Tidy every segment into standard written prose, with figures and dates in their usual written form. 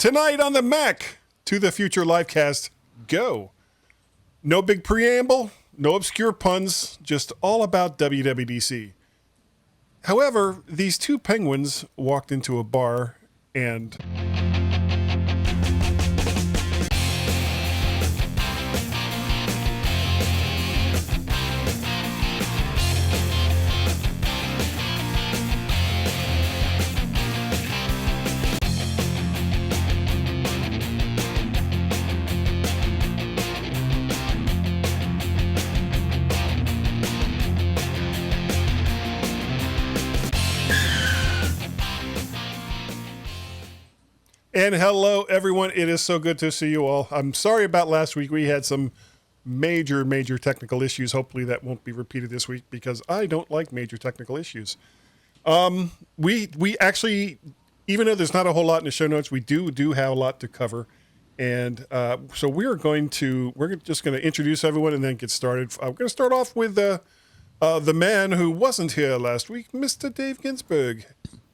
Tonight on the Mac, To the Future Livecast, go. No big preamble, no obscure puns, just all about WWDC. However, these two penguins walked into a bar and... And hello, everyone. It is so good to see you all. I'm sorry about last week. We had some major technical issues. Hopefully that won't be repeated this week because I don't like major technical issues. We actually, even though there's not a whole lot in the show notes, we do have a lot to cover. And so we're just going to introduce everyone and then get started. We're going to start off with the man who wasn't here last week, Mr. Dave Ginsburg.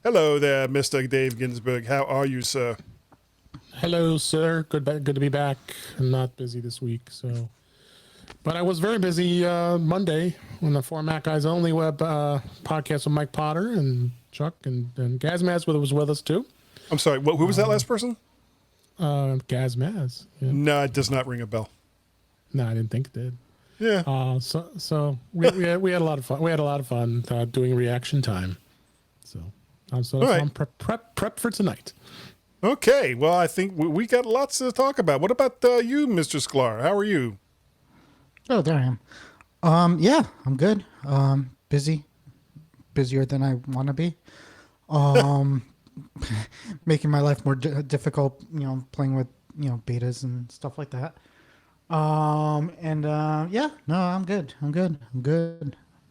Hello there, Mr. Dave Ginsburg. How are you, sir? Hello, sir. Good to be back. I'm not busy this week, but I was very busy Monday on the For Mac Guys Only web podcast with Mike Potter and Chuck and Gazmaz was with us too. I'm sorry. Who was that last person? Gazmaz. Yeah. No, it does not ring a bell. No, I didn't think it did. Yeah. So we had a lot of fun. We had a lot of fun doing reaction time. So I'm prep for tonight. Okay, well, I think we got lots to talk about. What about you, Mr. Sklar? How are you? Oh, there I am. Yeah, I'm good. Busier than I want to be. Making my life more difficult, playing with, betas and stuff like that. Yeah, no, I'm good.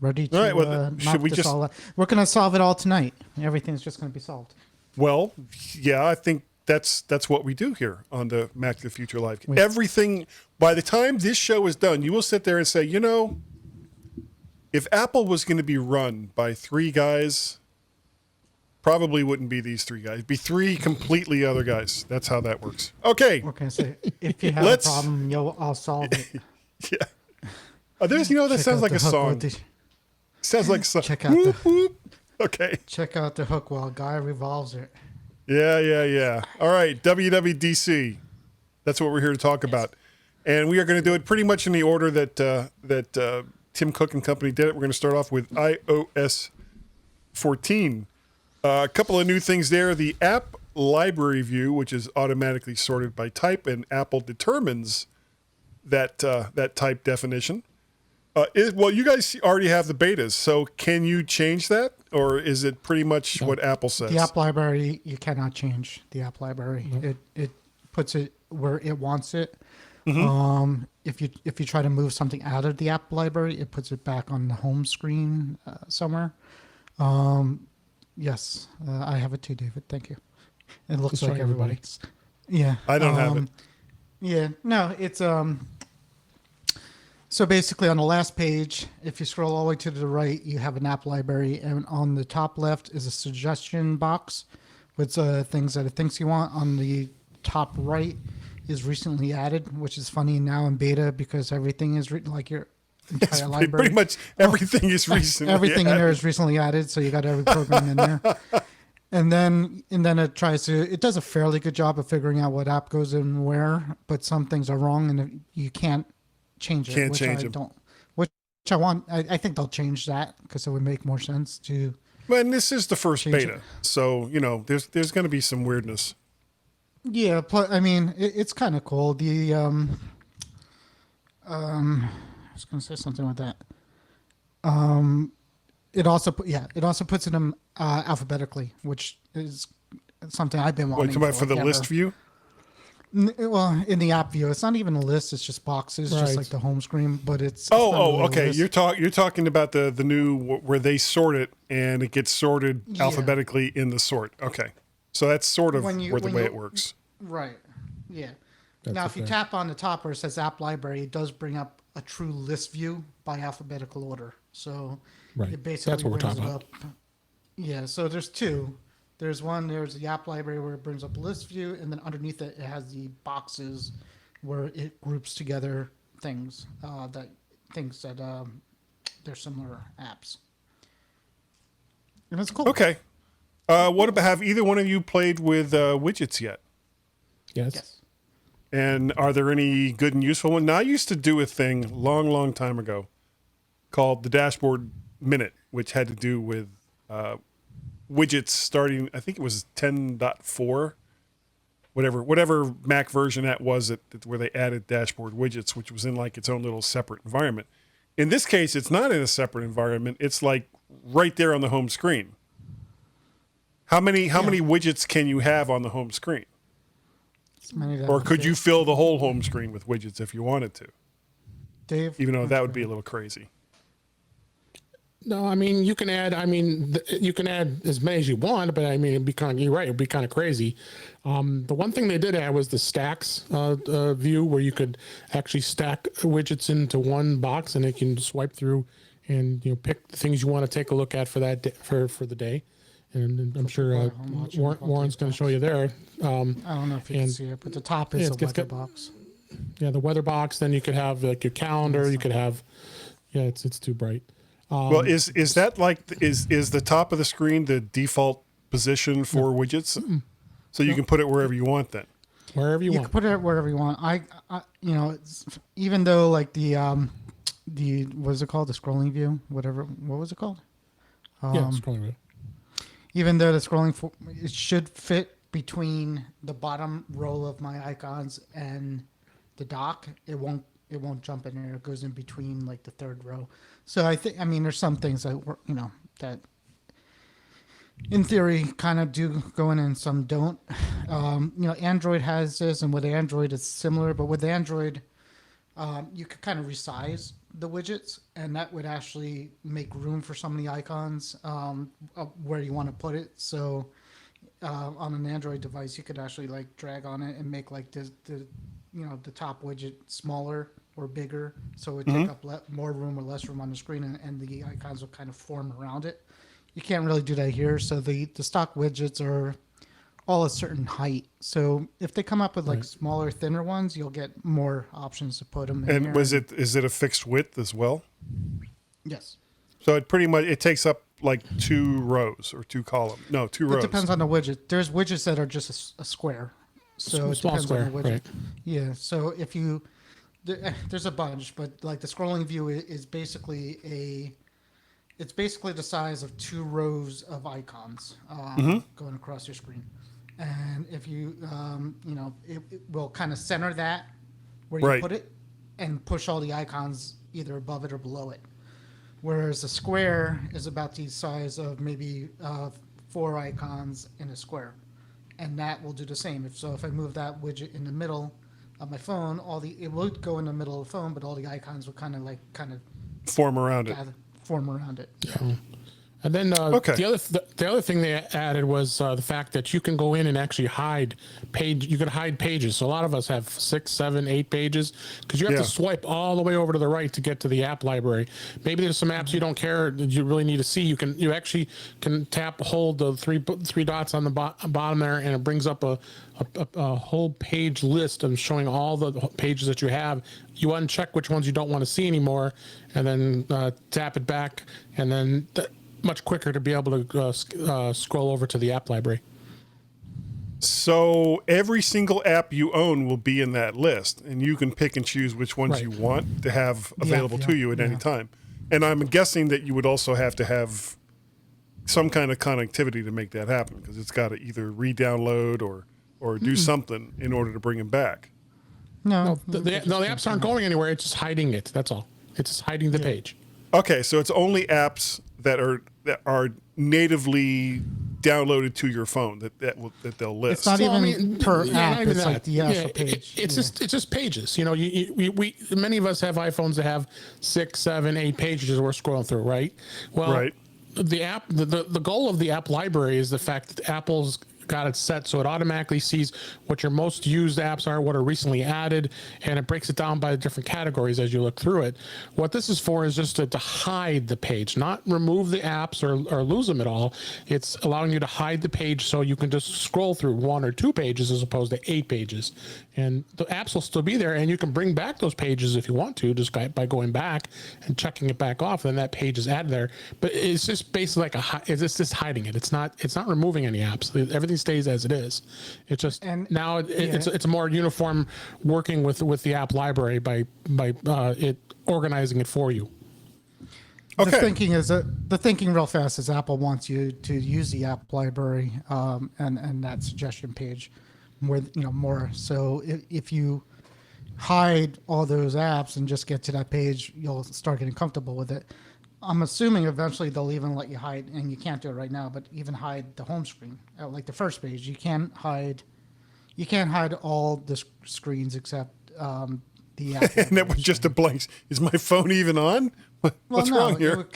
Ready to all right, well, should we we're going to solve it all tonight. Everything's just going to be solved. Well, yeah, I think that's what we do here on the Mac to the Future Live. Everything, by the time this show is done, you will sit there and say, if Apple was going to be run by three guys, probably wouldn't be these three guys. It'd be three completely other guys. That's how that works. Okay. What can I say? If you have a problem, I'll solve it. Yeah. That sounds like a song. Sounds like a song. Check out the... Okay. Check out the hook while Guy revolves it. Yeah. All right, WWDC. That's what we're here to talk about. And we are going to do it pretty much in the order that Tim Cook and company did it. We're going to start off with iOS 14. A couple of new things there. The app library view, which is automatically sorted by type, and Apple determines that type definition. Well, you guys already have the betas, so can you change that, or is it pretty much what Apple says? The app library, you cannot change the app library. Mm-hmm. It puts it where it wants it. Mm-hmm. If you try to move something out of the app library, it puts it back on the home screen somewhere. Yes, I have it too, David. Thank you. It looks like everybody's. Yeah, I don't have it. Yeah, no, it's So basically on the last page, if you scroll all the way to the right, you have an app library, and on the top left is a suggestion box with things that it thinks you want. On the top right is recently added, which is funny now in beta because everything is like your entire library. Pretty much everything is recently everything in there is recently added, so you got every program in there. And then it does a fairly good job of figuring out what app goes in where, but some things are wrong and you can't change it. Can't change it. Which I want. I think they'll change that because it would make more sense to. Well, and this is the first beta, so there's going to be some weirdness. Yeah, I mean it's kind of cool. The I was going to say something with that. It also puts them alphabetically, which is something I've been wanting. What, come out for the list view? Well, in the app view, it's not even a list; it's just boxes, just like the home screen. But it's okay. You're talking about the new where they sort it and it gets sorted alphabetically in the sort. Okay, so that's sort of the way it works. Right. Yeah. Now, if you tap on the top where it says App Library, it does bring up a true list view by alphabetical order. So it basically that's what we're talking about. Yeah. So there's two. There's the app library where it brings up a list view, and then underneath it, it has the boxes where it groups together things that they're similar apps. And it's cool. Okay. What about, have either one of you played with widgets yet? Yes. And are there any good and useful ones? Now, I used to do a thing long time ago called the Dashboard Minute, which had to do with widgets starting, I think it was 10.4, whatever Mac version that was, where they added dashboard widgets, which was in like its own little separate environment. In this case, it's not in a separate environment. It's like right there on the home screen. How many widgets can you have on the home screen? Or could you fill the whole home screen with widgets if you wanted to? Dave? Even though that would be a little crazy. No, I mean, you can add as many as you want, but I mean, you're right, it'd be kind of crazy. The one thing they did add was the stacks view, where you could actually stack widgets into one box, and it can swipe through and pick the things you want to take a look at for that day, for the day. And I'm sure Warren's going to show you there. I don't know if you can see it, but the top is a weather box. Yeah, the weather box. Then you could have like your calendar. You could have, it's too bright. Well, is that like is the top of the screen the default position for widgets? So you can put it wherever you want then. Wherever you want. You can put it wherever you want. I even though like the what is it called, the scrolling view, whatever. What was it called? Scrolling view. Even though the scrolling it should fit between the bottom row of my icons and the dock, it won't jump in there. It goes in between like the third row. So I mean there's some things that work, that in theory kind of do go in and some don't. Android has this, and with Android it's similar, but with Android you could kind of resize the widgets, and that would actually make room for some of the icons where you want to put it. So on an Android device, you could actually like drag on it and make like the top widget smaller or bigger, so it would take up more room or less room on the screen, and the icons will kind of form around it. You can't really do that here. So the stock widgets are all a certain height. So if they come up with like smaller, thinner ones, you'll get more options to put them in. And is it a fixed width as well? Yes. So it pretty much, it takes up like 2 rows or 2 columns. No, 2 rows. It depends on the widget. There's widgets that are just a square. So it small depends square, on the widget. right. Yeah. So if you, there's a bunch, but like the scrolling view is basically it's basically the size of 2 rows of icons going across your screen. And if you, it will kind of center that where you put it and push all the icons either above it or below it. Whereas a square is about the size of maybe 4 icons in a square. And that will do the same. If I move that widget in the middle of my phone, it would go in the middle of the phone, but all the icons will kind of form around it. Yeah. And then the other thing they added was the fact that you can go in and actually hide you can hide pages. So a lot of us have 6, 7, 8 pages because you have to swipe all the way over to the right to get to the app library. Maybe there's some apps you don't care that you really need to see. You actually can hold the three dots on the bottom there, and it brings up a whole page list of showing all the pages that you have. You uncheck which ones you don't want to see anymore, and then tap it back, and then much quicker to be able to scroll over to the app library. So every single app you own will be in that list, and you can pick and choose which ones you want to have available to you at any time. And I'm guessing that you would also have to have some kind of connectivity to make that happen, because it's got to either re-download or do something in order to bring them back. No, the apps aren't going anywhere. It's just hiding it. That's all. It's just hiding the page. Okay, so it's only apps that are natively downloaded to your phone that they'll list. It's not even per app. It's like the actual page. It's just pages. We many of us have iPhones that have 6, 7, 8 pages we're scrolling through, right? Well, the app, the goal of the app library is the fact that Apple's got it set so it automatically sees what your most used apps are, what are recently added, and it breaks it down by different categories as you look through it. What this is for is just to hide the page, not remove the apps or lose them at all. It's allowing you to hide the page so you can just scroll through 1 or 2 pages as opposed to 8 pages. And the apps will still be there, and you can bring back those pages if you want to, just by going back and checking it back off, and that page is added there. But it's just basically like it's just hiding it. It's not removing any apps. Everything stays as it is. It's just now it's a more uniform working with the app library by it organizing it for you. Okay. The thinking real fast is Apple wants you to use the app library and that suggestion page more. So if you hide all those apps and just get to that page, you'll start getting comfortable with it. I'm assuming eventually they'll even let you hide, and you can't do it right now, but even hide the home screen, like the first page. You can't hide all the screens except the app. And that was just a blank. Is my phone even on? What's wrong here?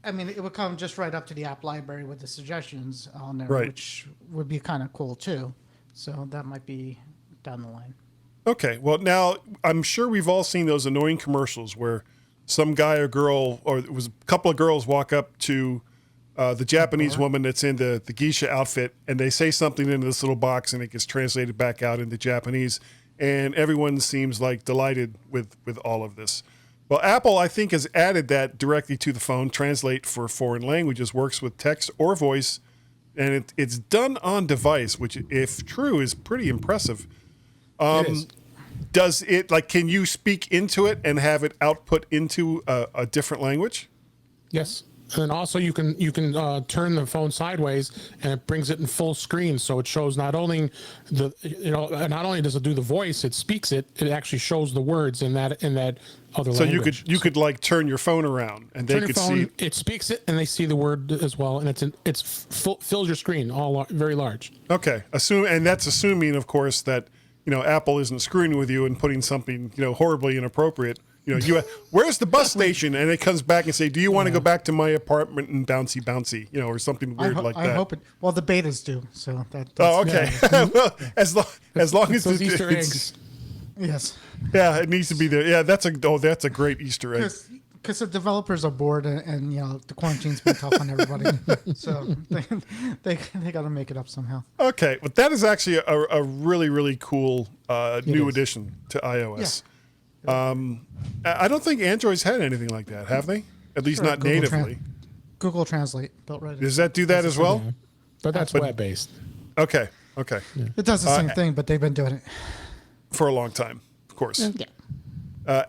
It would come just right up to the app library with the suggestions on there, right, which would be kind of cool too. So that might be down the line. Okay. Well, now I'm sure we've all seen those annoying commercials where some guy or girl, or it was a couple of girls, walk up to the Japanese woman that's in the geisha outfit, and they say something into this little box, and it gets translated back out into Japanese, and everyone seems like delighted with all of this. Well, Apple, I think, has added that directly to the phone. Translate for foreign languages works with text or voice, and it's done on device, which, if true, is pretty impressive. It is. Does it, can you speak into it and have it output into a different language? Yes. And then also you can turn the phone sideways, and it brings it in full screen, so it shows not only not only does it do the voice, it speaks it. It actually shows the words in that other so language. you could turn your phone around, and they could see it speaks it, and they see the word as well, and fills your screen very large. Okay, and that's assuming, of course, that Apple isn't screwing with you and putting something horribly inappropriate. Where's the bus station? And it comes back and say, do you want to go back to my apartment and bouncy, or something weird like that? I hope it. Well, the betas do. So that's. Oh, okay. Yeah. Well, as long as those Easter eggs. Yes. Yeah, it needs to be there. Yeah, that's a great Easter egg. Because the developers are bored, and the quarantine's been tough on everybody, so they got to make it up somehow. Okay, but that is actually a really, really cool new addition to iOS. Yeah. I don't think Android's had anything like that, have they? At least not Google natively. Google Translate built right in. Does that do that as well? Yeah. But that's web-based. Okay. Yeah. It does the same thing, but they've been doing it for a long time, of course. Yeah.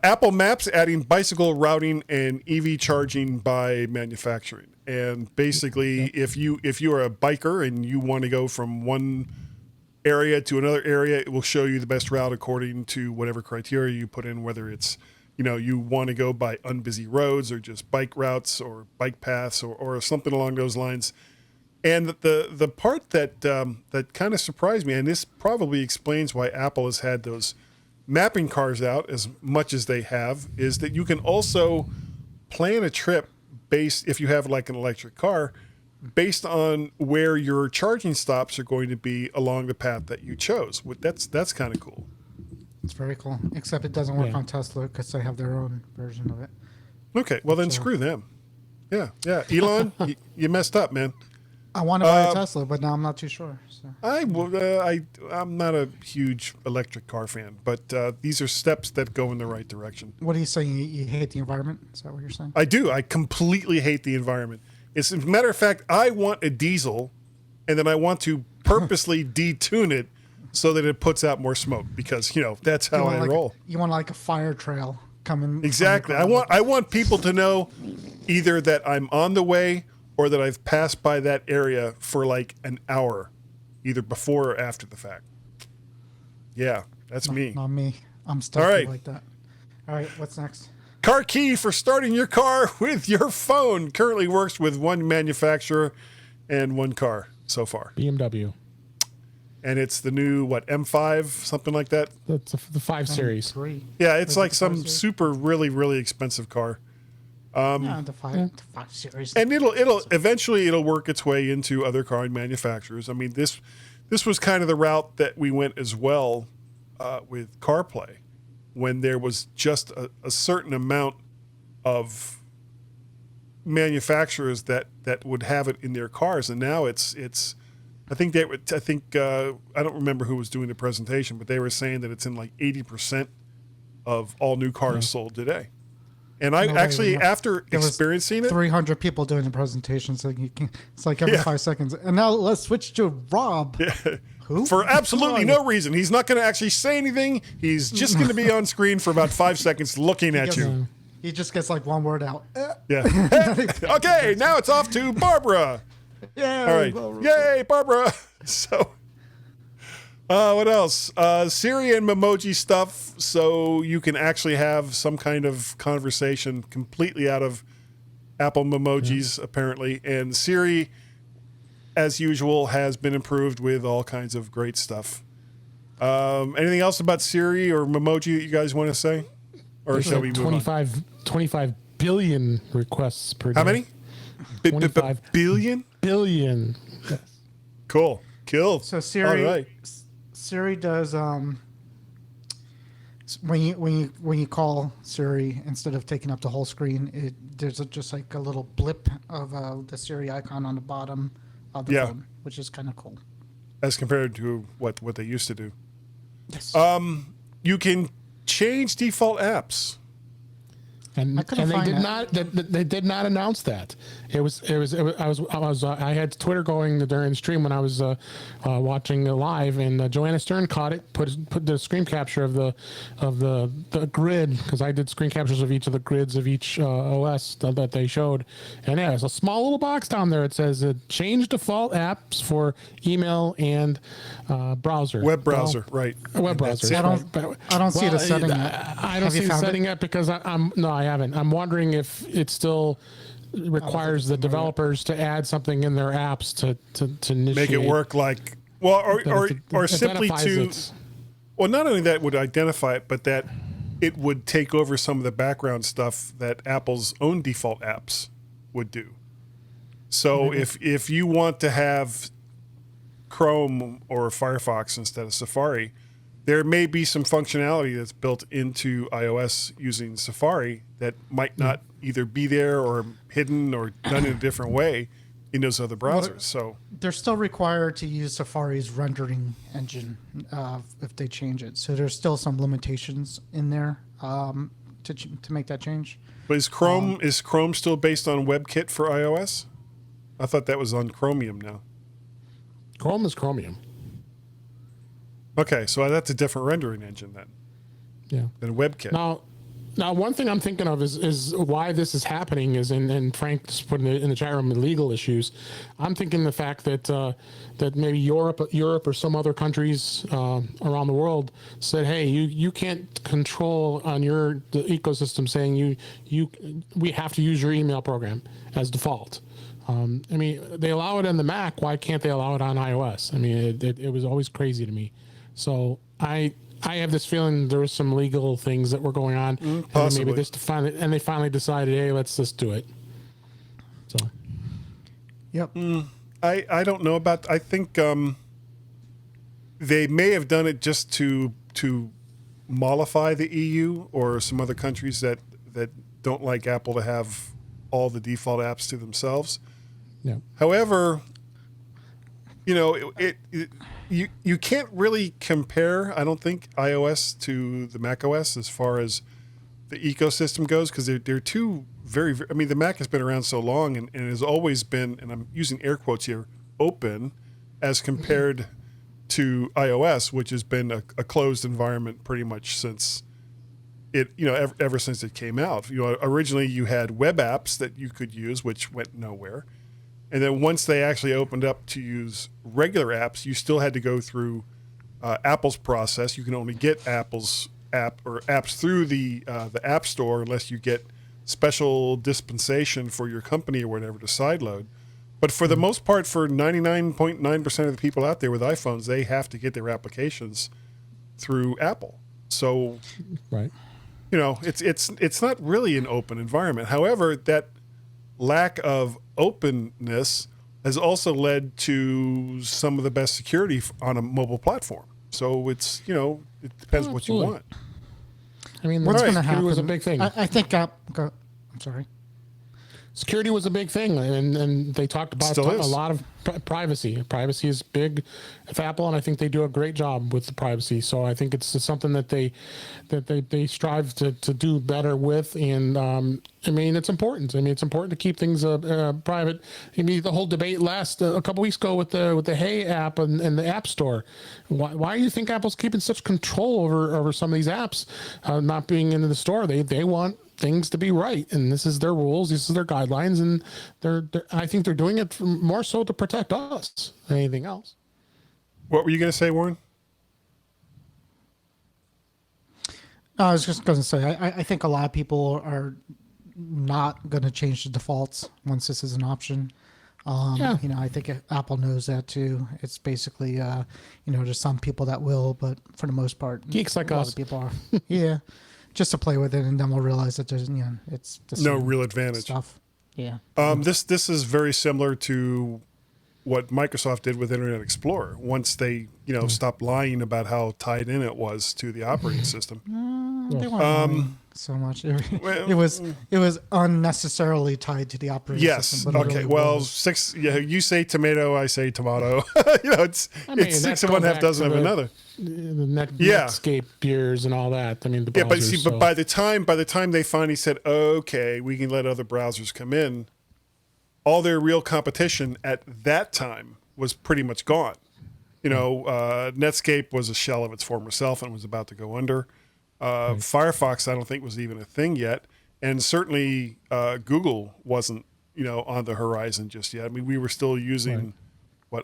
Apple Maps adding bicycle routing and EV charging by manufacturing. And basically, if you are a biker and you want to go from one area to another area, it will show you the best route according to whatever criteria you put in, whether it's you want to go by unbusy roads or just bike routes or bike paths or something along those lines. And the part that kind of surprised me, and this probably explains why Apple has had those mapping cars out as much as they have, is that you can also plan a trip based, if you have like an electric car, based on where your charging stops are going to be along the path that you chose. That's kind of cool. It's very cool, except it doesn't work on Tesla because they have their own version of it. Okay, well then screw them. Yeah. Elon, you messed up, man. I want to buy a Tesla, but now I'm not too sure. So. I'm not a huge electric car fan, but these are steps that go in the right direction. What are you saying? You hate the environment? Is that what you're saying? I do. I completely hate the environment. As a matter of fact, I want a diesel, and then I want to purposely detune it so that it puts out more smoke because that's how I roll. You want like a fire trail coming. Exactly. I want people to know either that I'm on the way or that I've passed by that area for like an hour, either before or after the fact. Yeah, that's me. Not me. I'm stuck like that. All right, what's next? Car key for starting your car with your phone currently works with one manufacturer and one car so far. BMW. And it's the new, M5, something like that? That's the 5 Series. Yeah, it's like some super, really, really expensive car. The 5 Series. And it'll eventually work its way into other car manufacturers. I mean, this this was kind of the route that we went as well with CarPlay, when there was just a certain amount of manufacturers that would have it in their cars, and now it's. I think I don't remember who was doing the presentation, but they were saying that it's in like 80% of all new cars sold today. And I after experiencing it, 300 people doing the presentation, so it's like every 5 seconds. And now let's switch to Rob. Yeah. Who? For absolutely no reason. He's not going to actually say anything. He's just going to be on screen for about 5 seconds looking at you. He just gets like one word out. Yeah. Okay, now it's off to Barbara. Yeah. All right. Barbara. Yay, Barbara. So, what else? Siri and Memoji stuff, so you can actually have some kind of conversation completely out of Apple Memojis, apparently. And Siri, as usual, has been improved with all kinds of great stuff. Anything else about Siri or Memoji that you guys want to say? Or shall we move on? 25 billion requests per day. How many? 25 billion? Billion. Yes. Cool. Killed. So Siri, all right. Siri does when you call Siri, instead of taking up the whole screen, there's just like a little blip of the Siri icon on the bottom of the phone, which is kind of cool. As compared to what they used to do. Yes. You can change default apps. And they did not announce that. I had Twitter going during the stream when I was watching it live, and Joanna Stern caught it, put the screen capture of the grid, because I did screen captures of each of the grids of each OS that they showed, and there's a small little box down there. It says change default apps for email and browser, web browser, right? Web browser. I don't see the setting yet. I don't see the setting yet because I haven't. I'm wondering if it still requires the developers to add something in their apps to initiate. Make it work like, well, or simply to, well, not only that would identify it, but that it would take over some of the background stuff that Apple's own default apps would do. So if you want to have Chrome or Firefox instead of Safari, there may be some functionality that's built into iOS using Safari that might not either be there or hidden or done in a different way in those other browsers. So they're still required to use Safari's rendering engine if they change it. So there's still some limitations in there to make that change. But is Chrome still based on WebKit for iOS? I thought that was on Chromium now. Chrome is Chromium. Okay, so that's a different rendering engine then. Yeah. Than WebKit. Now, one thing I'm thinking of is why this is happening is, and Frank just put in the chat room, the legal issues. I'm thinking the fact that that maybe Europe or some other countries around the world said, hey, you can't control on the ecosystem saying we have to use your email program as default. I mean, they allow it on the Mac. Why can't they allow it on iOS? I mean, it was always crazy to me. So I have this feeling there was some legal things that were going on. Possibly. And they finally decided, hey, let's just do it. So. Yep. I don't know about. I think they may have done it just to mollify the EU or some other countries that don't like Apple to have all the default apps to themselves. Yeah. However, you can't really compare, I don't think, iOS to the Mac OS as far as the ecosystem goes, because they're two very, I mean, the Mac has been around so long and has always been, and I'm using air quotes here, open as compared to iOS, which has been a closed environment pretty much since it, ever since it came out. Originally you had web apps that you could use, which went nowhere. And then once they actually opened up to use regular apps, you still had to go through Apple's process. You can only get Apple's app or apps through the App Store unless you get special dispensation for your company or whatever to sideload. But for the most part, for 99.9% of the people out there with iPhones, they have to get their applications through Apple. So, right. It's not really an open environment. However, that lack of openness has also led to some of the best security on a mobile platform. So it's, it depends what you want. I mean, What's going to security happen was a big thing. I think. I'm sorry. Security was a big thing, and they talked about Still a is. lot of privacy. Privacy is big with Apple, and I think they do a great job with the privacy. So I think it's something that they strive to do better with. And I mean, it's important. I mean, it's important to keep things private. I mean, the whole debate a couple weeks ago with the Hey app and the App Store. Why do you think Apple's keeping such control over some of these apps not being in the store? They want things to be right, and this is their rules, this is their guidelines, and I think they're doing it more so to protect us than anything else. What were you going to say, Warren? I was just going to say, I think a lot of people are not going to change the defaults once this is an option. Yeah. I think Apple knows that too. It's basically, there's some people that will, but for the most part, Geeks like a lot us. of people are. Yeah. Just to play with it, and then we'll realize that there's, it's the No same real advantage. stuff. Yeah. This is very similar to what Microsoft did with Internet Explorer. Once they, stopped lying about how tied in it was to the operating system. They weren't lying so much. It was unnecessarily tied to the operating Yes. system. But it Okay. really Well, was. six. Yeah. You say tomato. I say tomato. It's that six of goes one, half back dozen to of another. The Yeah. Netscape years and all that. I mean, the Yeah, but browsers, see, but by the time they finally said, okay, we can let other browsers come in, all their real competition at that time was pretty much gone. Netscape was a shell of its former self and was about to go under. Firefox, I don't think, was even a thing yet, and certainly Google wasn't, on the horizon just yet. I mean, we were still using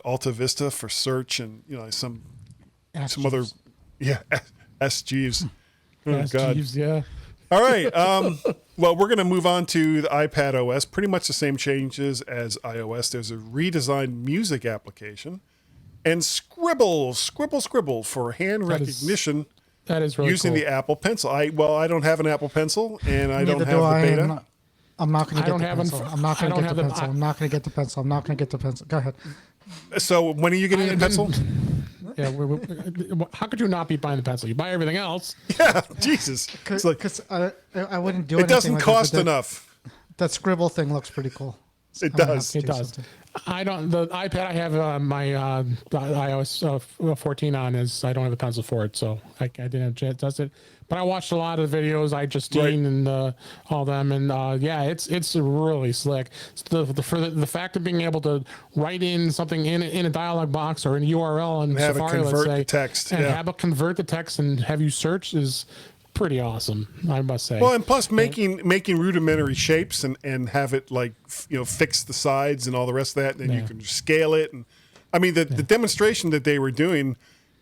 Alta Vista for search and some other, SGs. Oh God. Jeeves, yeah. All right. Well, we're going to move on to the iPad OS. Pretty much the same changes as iOS. There's a redesigned music application and Scribble for hand recognition That is really using cool. the Apple Pencil. I don't have an Apple Pencil, and I don't Neither have do I, the beta. and I'm not going to I get don't the have pencil. them- I'm not going I to don't get the have them- pencil. I'm not going to get the pencil. I'm not going to get the pencil. Go ahead. So when are you getting the pencil? Yeah, how could you not be buying the pencil? You buy everything else. Yeah, Jesus. It's like, Because I wouldn't do it anything doesn't with cost but enough. That Scribble thing looks pretty cool. It I'm gonna does. have It to do does. something. I don't. The iPad I have my iOS 14 on is I don't have a pencil for it, so I didn't have a chance to test it. But I watched a lot of the videos, Justine and all them, and it's really slick. For the fact of being able to write in something in a dialog box or in a URL and have it Safari, let's convert say, the text, and yeah. have it convert the text and have you search is pretty awesome, I must say. Well, and plus making rudimentary shapes and have it fix the sides and all the rest of that, and then you can scale it. And I mean the demonstration that they were doing,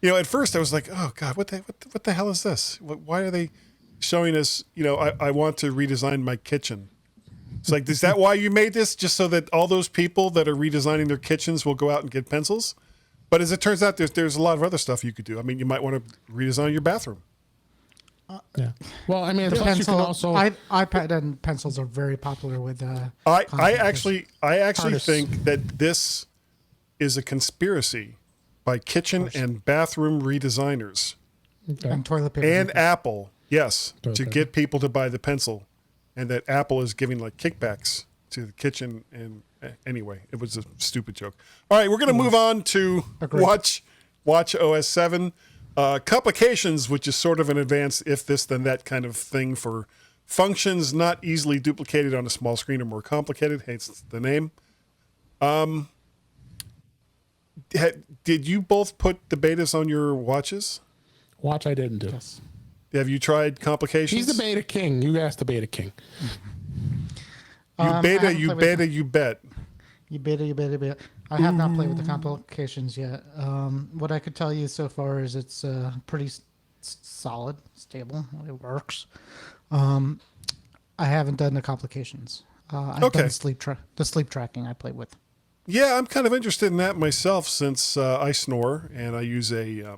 at first I was like, oh God, what the hell is this? Why are they showing us? I want to redesign my kitchen. It's like, is that why you made this? Just so that all those people that are redesigning their kitchens will go out and get pencils? But as it turns out, there's a lot of other stuff you could do. I mean, you might want to redesign your bathroom. Yeah. Well, I mean, The plus you can pencil, also. iPad and pencils are very popular with. I content actually Artists. think that this is a conspiracy by kitchen and bathroom redesigners and toilet paper. and Apple, yes, Toilet to paper. get people to buy the pencil, and that Apple is giving kickbacks to the kitchen. And anyway, it was a stupid joke. All right, we're going to move on to Agreed. Watch OS 7. Complications, which is sort of an advanced if this then that kind of thing for functions not easily duplicated on a small screen or more complicated, hence the name. Did you both put the betas on your watches? Watch, I didn't do. Yes. Have you tried complications? He's the beta king. You asked the beta king. You I beta, haven't you played with beta, you bet. You beta. I have not played with the complications yet. What I could tell you so far is it's pretty solid, stable. It works. I haven't done the complications. I've Okay. done the sleep tracking I played with. Yeah, I'm kind of interested in that myself since I snore and I use a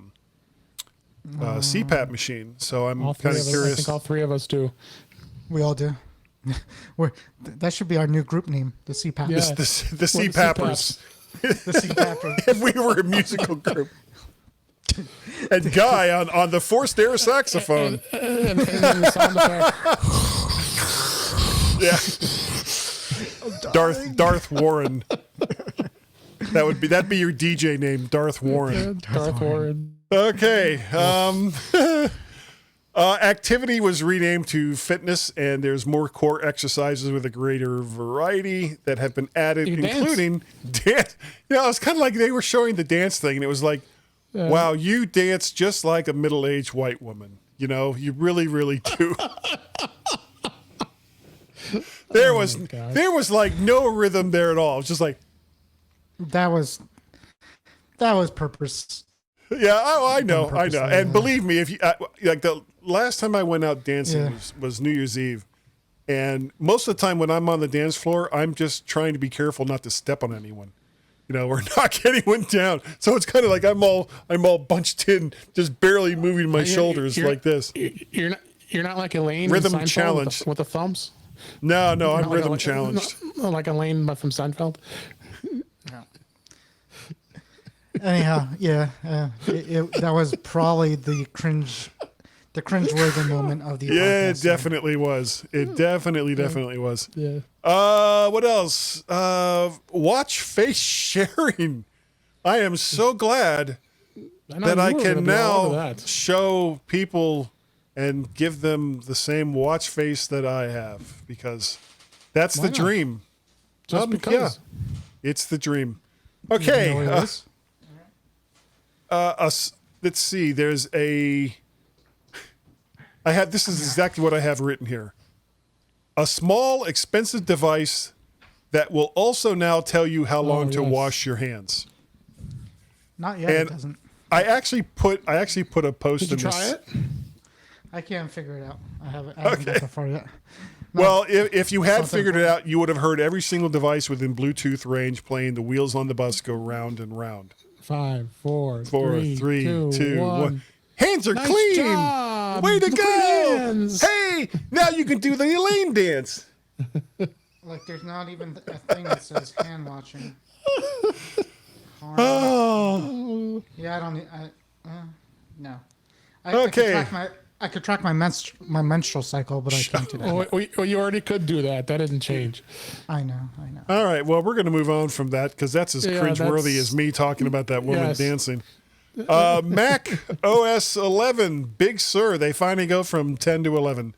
CPAP machine. So I'm All three kind of of us. I curious. think all three of us do. We all do. That should be our new group name, the CPAP. Yeah. The CPAPers. The CPAP. And we were a musical group. And Guy on the forced air saxophone. And then the sound effect. Yeah. Darth Warren. That'd be your DJ name, Darth Warren. Darth Warren. Okay. Activity was renamed to fitness, and there's more core exercises with a greater variety that have been added, including dance. You know, it's kind of like they were showing the dance thing, and it was like, wow, you dance just like a middle-aged white woman. You know, you really, really do. There was like no rhythm there at all. It was just like that was purpose. Yeah, I know. And believe me, if you like the last time I went out dancing was New Year's Eve, and most of the time when I'm on the dance floor, I'm just trying to be careful not to step on anyone, you know, or knock anyone down. So it's kind of like I'm all bunched in, just barely moving my shoulders like this. You're not like Elaine. Rhythm challenge with the thumbs. No, I'm rhythm challenged. Like Elaine from Seinfeld. Anyhow, that was probably the cringe-worthy moment of the podcast. It definitely was. It definitely was. Yeah. What else? Watch face sharing. I am so glad that I can now show people and give them the same watch face that I have, because that's the dream. Just because. Yeah, it's the dream. Okay. You know what it is? Let's see. This is exactly what I have written here. A small, expensive device that will also now tell you how long to wash your hands. Not yet. It doesn't. I actually put a post. Did you try it? I can't figure it out. I haven't got that far yet. No, well, if you had figured it out, you would have heard every single device within Bluetooth range playing "The Wheels on the Bus Go Round and Round." 5, 4, 3, 2, 1. Hands are nice clean. Job. Way to Look go! hands. Hey, now you can do the Elaine dance. Like there's not even a thing that says hand watching. Oh. Yeah, I don't need. No. Okay. I could track my menstrual cycle, but I can't do that. Well, you already could do that. That didn't change. I know. All right. Well, we're going to move on from that because that's as cringeworthy as me talking about that woman dancing. Mac OS 11, Big Sur. They finally go from 10 to 11.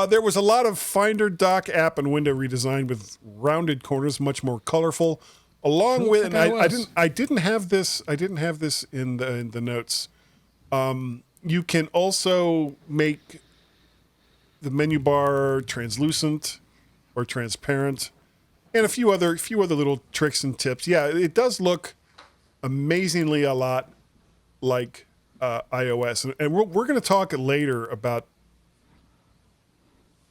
There was a lot of Finder dock app and window redesign with rounded corners, much more colorful. Along with, and I didn't have this in the notes. You can also make the menu bar translucent or transparent, and a few other little tricks and tips. Yeah, it does look amazingly a lot like iOS, and we're going to talk later about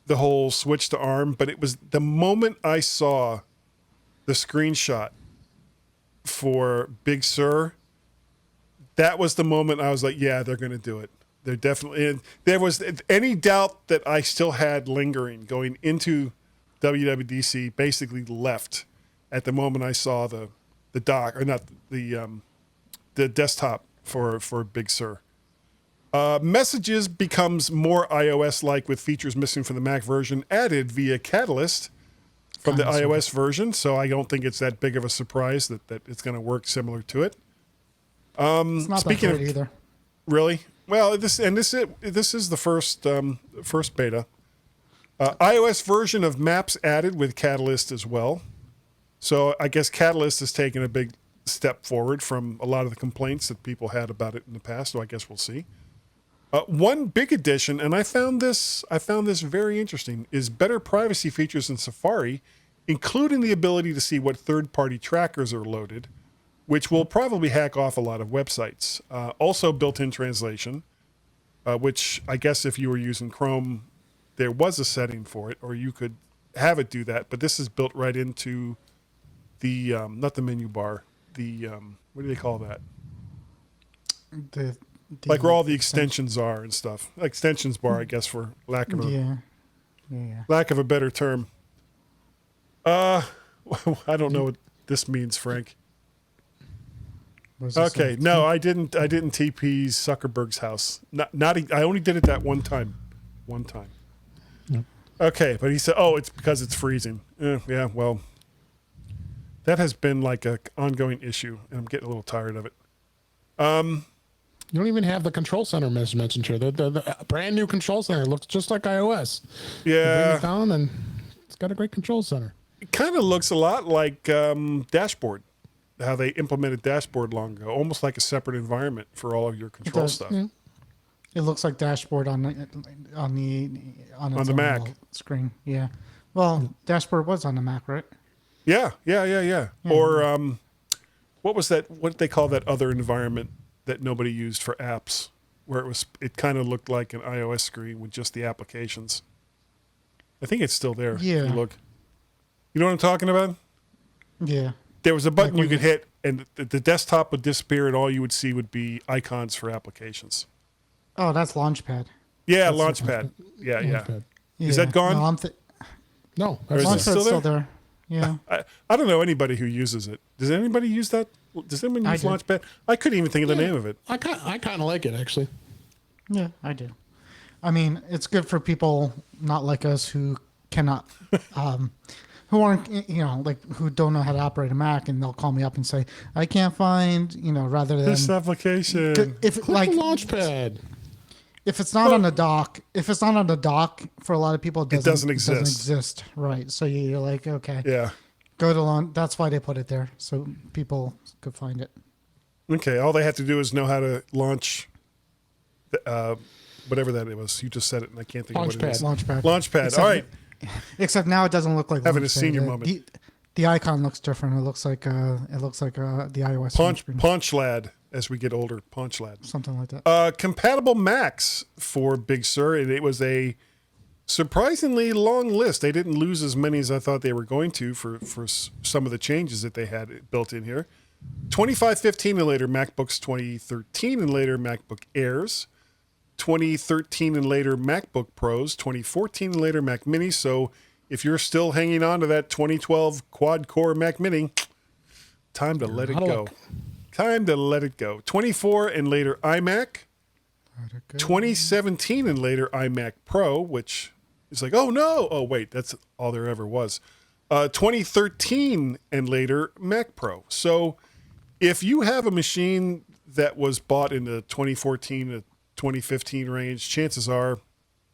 the whole switch to ARM. But it was the moment I saw the screenshot for Big Sur. That was the moment I was like, yeah, they're going to do it. They're definitely. And there was any doubt that I still had lingering going into WWDC basically left at the moment I saw the dock, or not the desktop for Big Sur. Messages becomes more iOS-like with features missing from the Mac version added via Catalyst from the iOS version. So I don't think it's that big of a surprise that it's going to work similar to it. It's not speaking that great either. Really? Well, this is the first beta. iOS version of Maps added with Catalyst as well. So I guess Catalyst has taken a big step forward from a lot of the complaints that people had about it in the past. So I guess we'll see. One big addition, and I found this very interesting, is better privacy features in Safari, including the ability to see what third-party trackers are loaded, which will probably hack off a lot of websites. Also built-in translation, which I guess if you were using Chrome, there was a setting for it, or you could have it do that. But this is built right into the, not the menu bar, the, what do they call that? The Like where all the extensions are and stuff. Extensions bar, I guess, for lack of a Yeah. Lack of a better term. I don't know what this means, Frank. What does this Okay, say? no, I didn't TP Zuckerberg's house. I only did it that one time. Yep. Okay, but he said, "Oh, it's because it's freezing." Yeah, well, that has been like a ongoing issue, and I'm getting a little tired of it. You don't even have the control center mentioned here. The brand new control center looks just like iOS. You bring Yeah, it down and it's got a great control center. it kind of looks a lot like Dashboard, how they implemented Dashboard long ago, almost like a separate environment for all of your control does, stuff. yeah. It looks like Dashboard on the On the own Mac. little screen. Yeah. Well, Dashboard was on the Mac, right? Yeah. Or what was that? What did they call that other environment that nobody used for apps, where it kind of looked like an iOS screen with just the applications? I think it's still there. Yeah. If you look. You know what I'm talking about? Yeah. There was a button Like you when could hit, and the desktop would disappear, and all you would see would be icons for applications. Oh, that's Launchpad. Yeah, That's Launchpad. Yeah. Launchpad. Is Yeah. that gone? No, No, Or is it that's Launchpad's still there? still there. Yeah. I don't know anybody who uses it. Does anybody use that? Does anyone I use do. Launchpad? I couldn't even think of the Yeah. name of it. I kind of like it actually. Yeah, I do. I mean, it's good for people not like us who cannot, who aren't, like who don't know how to operate a Mac, and they'll call me up and say, "I can't find," rather than This application. if Click like the Launchpad. if it's not on the dock, for a lot of people, it doesn't It doesn't exist. exist, right? So you're like, okay, Yeah. go to launch. That's why they put it there, so people could find it. Okay. All they have to do is know how to launch, whatever that it was. You just said it, and I can't think of what it is. Launchpad. Launchpad. Except- All right. Except now it doesn't look like Having a Launchpad. senior The- moment. The icon looks different. It looks like the iOS home screen. Punch Lad. As we get older, Punch Lad. Something like that. Compatible Macs for Big Sur, and it was a surprisingly long list. They didn't lose as many as I thought they were going to for some of the changes that they had built in here. 2515 and later MacBooks, 2013 and later MacBook Airs, 2013 and later MacBook Pros, 2014 and later Mac Mini. So if you're still hanging on to that 2012 quad-core Mac Mini, time to let it out of go. luck. Time to let it go. 24 and later iMac. 2017 and later iMac Pro, which is like, oh no. Oh, wait, that's all there ever was. 2013 and later Mac Pro. So if you have a machine that was bought in the 2014 to 2015 range, chances are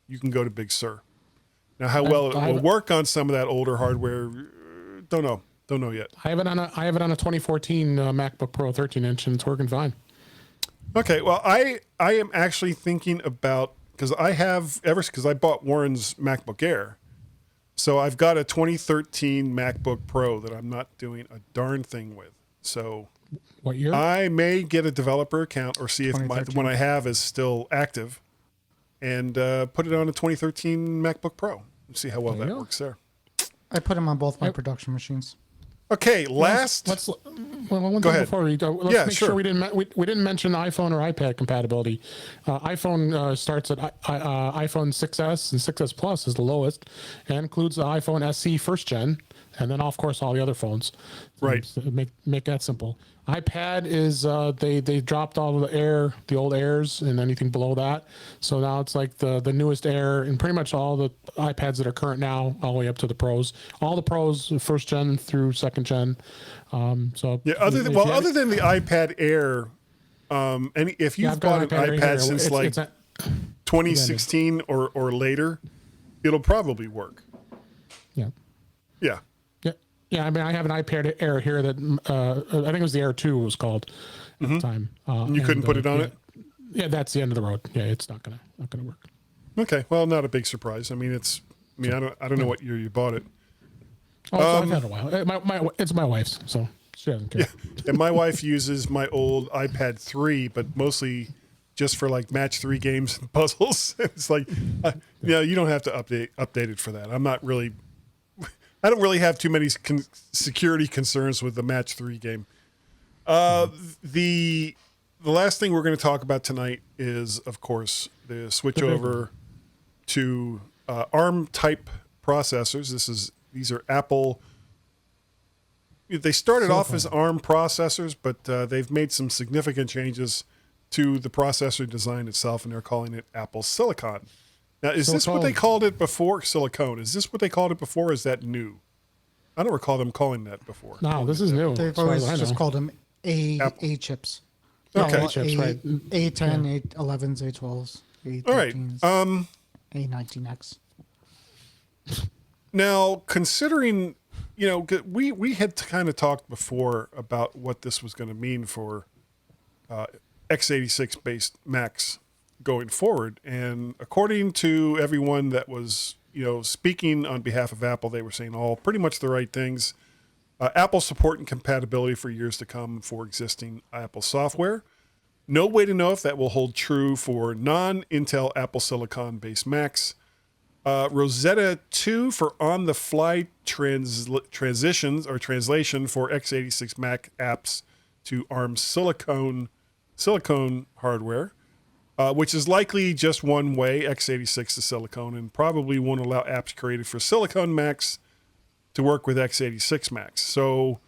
you can go to Big Sur. Now, how well it will work on some of that older hardware, don't know. Don't know yet. I have it on a 2014 MacBook Pro 13-inch, and it's working fine. Okay, well, I am actually thinking about, because I bought Warren's MacBook Air, so I've got a 2013 MacBook Pro that I'm not doing a darn thing with. So What year? I may get a developer account or see if the 2013. one I have is still active, and put it on a 2013 MacBook Pro and see how well There you that go. works there. I put them on both my production machines. Okay, last. Let's one Go thing ahead. before we go. Let's Yeah, make sure. sure we didn't mention iPhone or iPad compatibility. iPhone starts at iPhone 6s and 6s Plus is the lowest, and includes the iPhone SE first gen, and then of course all the other phones. Right. So make that simple. iPad is they dropped all of the old Airs and anything below that. So now it's like the newest Air and pretty much all the iPads that are current now, all the way up to the Pros. All the Pros, first gen through second gen. So Yeah, other than the iPad Air, and if you've I've got bought an right iPad here. since It's 2016 or later, it'll probably work. yeah. Yeah. Yeah, I mean, I have an iPad Air here that I think it was the Air 2 it was called at the time. And you couldn't put it on it? Yeah, that's the end of the road. Yeah, it's not gonna work. Okay. Well, not a big surprise. I mean, I don't know what year you bought it. Oh, so I've had it a while. It's my wife's, so she doesn't care. And my wife uses my old iPad 3, but mostly just for like match 3 games and puzzles. It's like, you don't have to update it for that. I don't really have too many security concerns with the match 3 game. The last thing we're going to talk about tonight is, of course, the switch over to ARM type processors. These are Apple. They started off as ARM processors, but they've made some significant changes to the processor design itself, and they're calling it Apple Silicon. Now, is this what they called it before? Silicone. Is this what they called it before? Or is that new? I don't recall them calling that before. No, this is new. They've always just called them A chips. Okay. Well, chips, right. A10, A11s, A12s, A13s, All right. A19X. Now, considering, we had kind of talked before about what this was going to mean for x86 based Macs going forward, and according to everyone that was speaking on behalf of Apple, they were saying all pretty much the right things. Apple support and compatibility for years to come for existing Apple software. No way to know if that will hold true for non-Intel Apple Silicon based Macs. Rosetta 2 for on-the-fly transitions or translation for x86 Mac apps to ARM silicone hardware, which is likely just one way, x86 to silicone, and probably won't allow apps created for silicone Macs to work with x86 Macs. So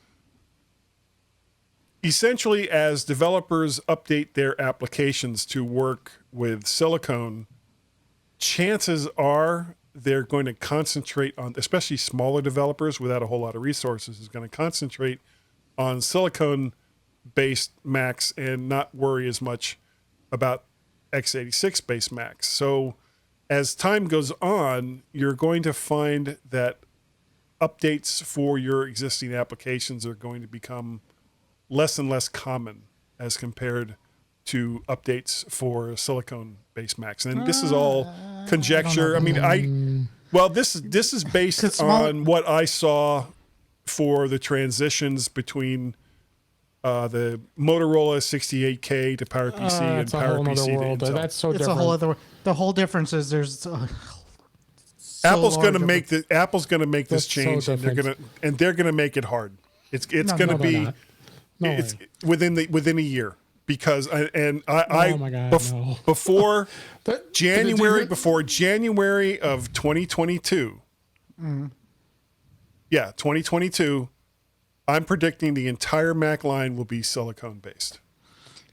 essentially, as developers update their applications to work with silicone, chances are they're going to concentrate on, especially smaller developers without a whole lot of resources, is going to concentrate on silicone-based Macs and not worry as much about x86-based Macs. So as time goes on, you're going to find that updates for your existing applications are going to become less and less common as compared to updates for silicone-based Macs. And this is all conjecture. This is based on what I saw for the transitions between the Motorola 68K to PowerPC and PowerPC to Intel. That's so It's different. a whole other. The whole difference is there's. Apple's going to make this That's change, so and they're going to make it hard. It's going to be it's way. within a year. Because before January of 2022, 2022, I'm predicting the entire Mac line will be silicone based.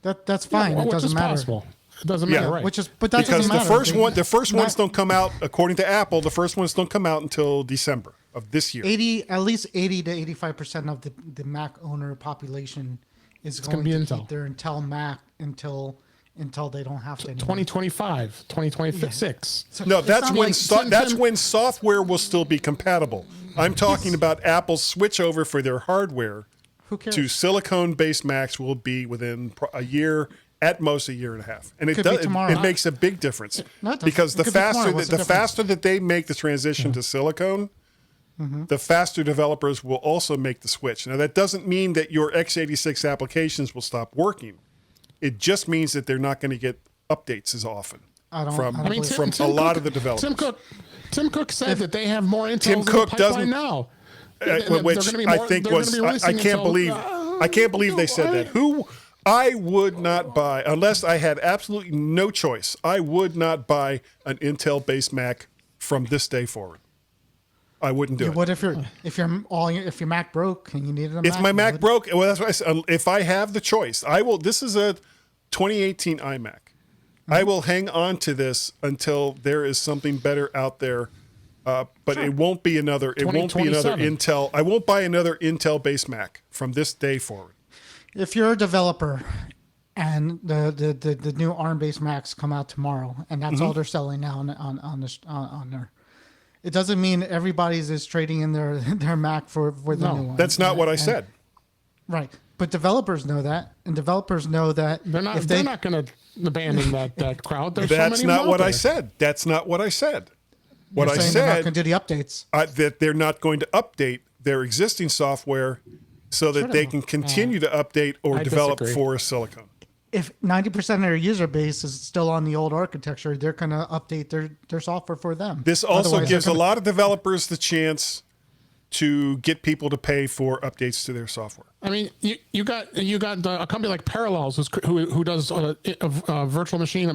That's fine. It doesn't matter. Possible. It doesn't matter, right? But that Because doesn't matter. the first ones don't come out, according to Apple, the first ones don't come out until December of this year. At least 80 to 85% of the Mac owner population is going to keep their Intel Mac until they don't have to anymore. 2025, 2026. So No, it's that's not when like- that's when software will still be compatible. I'm talking about Apple's switch over for their hardware Who cares? to silicone-based Macs will be within a year, at most a year and a half, and Could be tomorrow. it makes a big difference No, it doesn't. because It the could be tomorrow. faster What's that the difference? they make the transition to silicone, the faster developers will also make the switch. Now, that doesn't mean that your x86 applications will stop working. It just means that they're not going to get updates as often from a lot of the developers. Tim Cook said that they have more Intel Tim in the Cook pipeline now. which I think was I can't believe they said that. I would not buy, unless I had absolutely no choice, I would not buy an Intel-based Mac from this day forward. I wouldn't do it. What if your Mac broke and you needed a Mac? If my Mac broke, well, that's what I said. If I have the choice, I will. This is a 2018 iMac. I will hang on to this until there is something better out there. But it won't be another. It won't be another Intel. I won't buy another Intel-based Mac from this day forward. If you're a developer and the new ARM-based Macs come out tomorrow, and that's all they're selling now on there. It doesn't mean everybody's is trading in their Mac for the new one. That's not what I said. Right, but developers know that, and developers know that They're not going to abandon that crowd. There's That's so many not what I there. said. That's not what I said. What You're I saying they're not said going to do the updates. That they're not going to update their existing software so that they can continue to update or I develop disagree. for silicone. If 90% of their user base is still on the old architecture, they're going to update their software for them. This also Otherwise, gives they're a lot of developers the chance to get people to pay for updates to their software. I mean, you got a company like Parallels who does virtual machine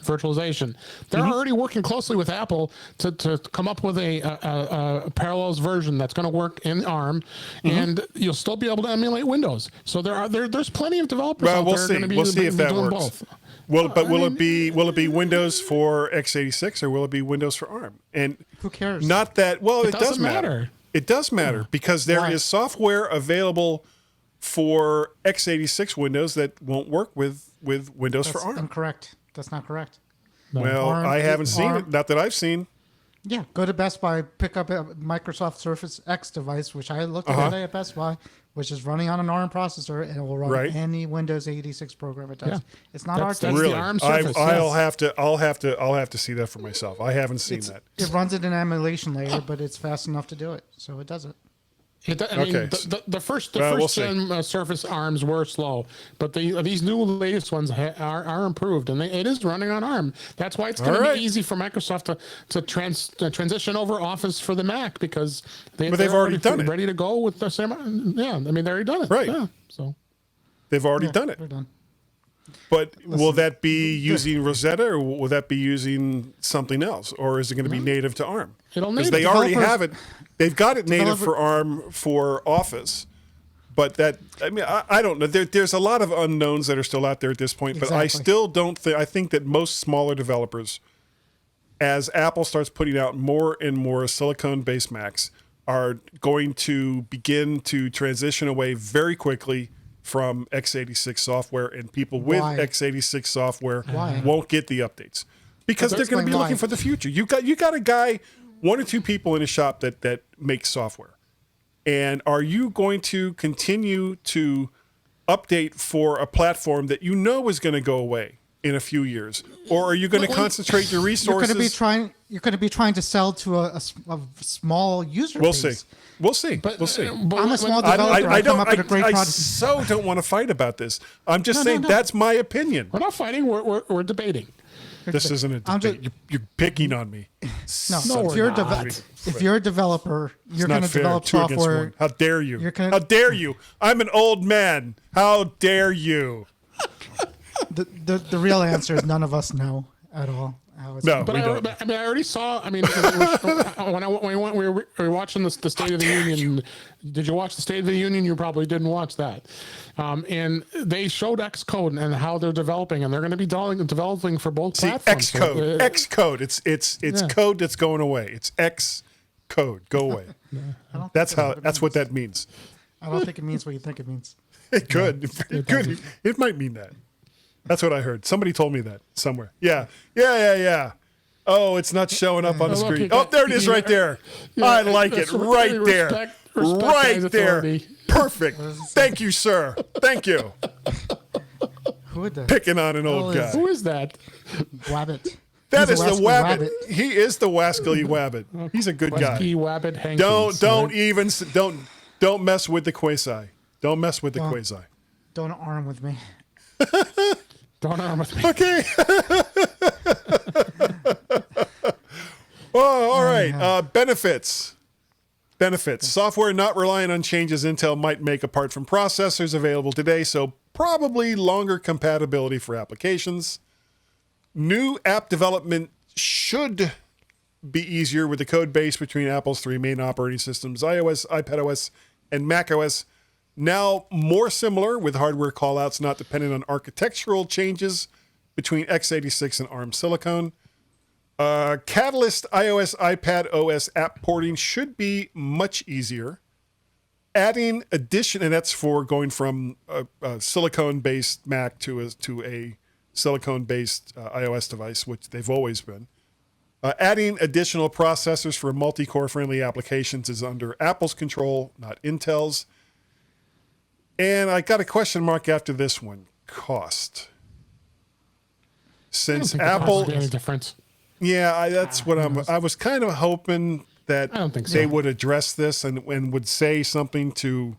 virtualization. They're already working closely with Apple to come up with a Parallels version that's going to work in ARM, and you'll still be able to emulate Windows. So there's plenty of developers out there going to be We'll see if that doing works. both. Will it be Windows for x86 or will it be Windows for ARM? And Who cares? Not that. Well, it does doesn't matter. matter. It does matter because there is software available for x86 Windows that won't work with Windows for ARM. Incorrect. That's not correct. No. Well, ARM I haven't seen ARM it. Not that I've seen. Yeah, go to Best Buy, pick up a Microsoft Surface X device, which I looked at today at Best Buy, which is running on an ARM processor, and it will run any Windows 86 program it does. Yeah. It's not That's our the Really, ARM Surface, I'll have to see that for myself. I haven't seen that. It runs it in an emulation layer, but it's fast enough to do it, so it does it. I mean, Okay. the first we'll gen Surface ARMs were slow, but these new latest ones are improved, and it is running on ARM. That's why it's going to be easy for Microsoft to transition over Office for the Mac, because they've already done it. ready to go with the same. Yeah, I mean they've already done it. Right. Yeah, so They've already done it. They're done. But will that be using Rosetta or will that be using something else? Or is it going to be native to ARM? It'll Because native. they already Developers- have it. They've got it native Developer- for ARM for Office. But I don't know. There's a lot of unknowns that are still out there at this point. But I Exactly. still don't think, I think that most smaller developers, as Apple starts putting out more and more silicone-based Macs, are going to begin to transition away very quickly from x86 software, and people with Why? x86 software Why? won't get the updates because they're going to be Explain looking why. for the future. You got a guy, one or two people in a shop that makes software, and are you going to continue to update for a platform that you know is going to go away in a few years, or are you going to concentrate your You're resources? going to be trying to sell to a small user We'll base. see. We'll see. We'll see. But I'm a when- small developer. I come up with a great I product. so don't want to fight about this. I'm just saying no. that's my opinion. We're not fighting. We're debating. This isn't a I'm debate. just- You're picking on me. No, No, if you're, we're not. if you're a developer, you're going Not to fair. develop Two against software. one. How dare you? You're gonna- How dare you? I'm an old man. How dare you? The real answer is none of us know at all. How it's No. But We I don't. already saw. I mean, when we were watching the State of the Union. Did you watch the State of the Union? You probably didn't watch that. And they showed Xcode and how they're developing, and they're going to be developing for both See, platforms. Xcode. So, Xcode. It's Yeah. code that's going away. It's X code. Go away. That's what that means. I don't think it means what you think it means. It could. It could. It might mean that. That's what I heard. Somebody told me that somewhere. Yeah. Oh, it's not showing up on the Oh, look, screen. you got- there it is, right there. Yeah, I like it. that's Right there. respect Right guy's there. authority. Perfect. Thank you, sir. Thank you. Who would that? Picking on an old guy. Who is that? Wabbit. That He's is a the rascally Wabbit. He is the Wascally Wabbit. He's a good guy. Wesky Wabbit Hankins. Don't mess with the Quasi. Don't mess with the Quasi. Don't arm with me. Don't arm with me. Okay. Oh, all right. Benefits. Software not relying on changes Intel might make apart from processors available today, so probably longer compatibility for applications. New app development should be easier with the code base between Apple's three main operating systems, iOS, iPadOS, and macOS. Now more similar with hardware callouts not dependent on architectural changes between x86 and ARM Silicon. Catalyst iOS, iPad OS app porting should be much easier. Adding addition, and that's for going from a silicone-based Mac to a silicone-based iOS device, which they've always been. Adding additional processors for multi-core friendly applications is under Apple's control, not Intel's. And I got a question mark after this one. Cost. Since Apple, Any difference? yeah, that's what I was kind of hoping that I don't think they so. would address this and would say something to.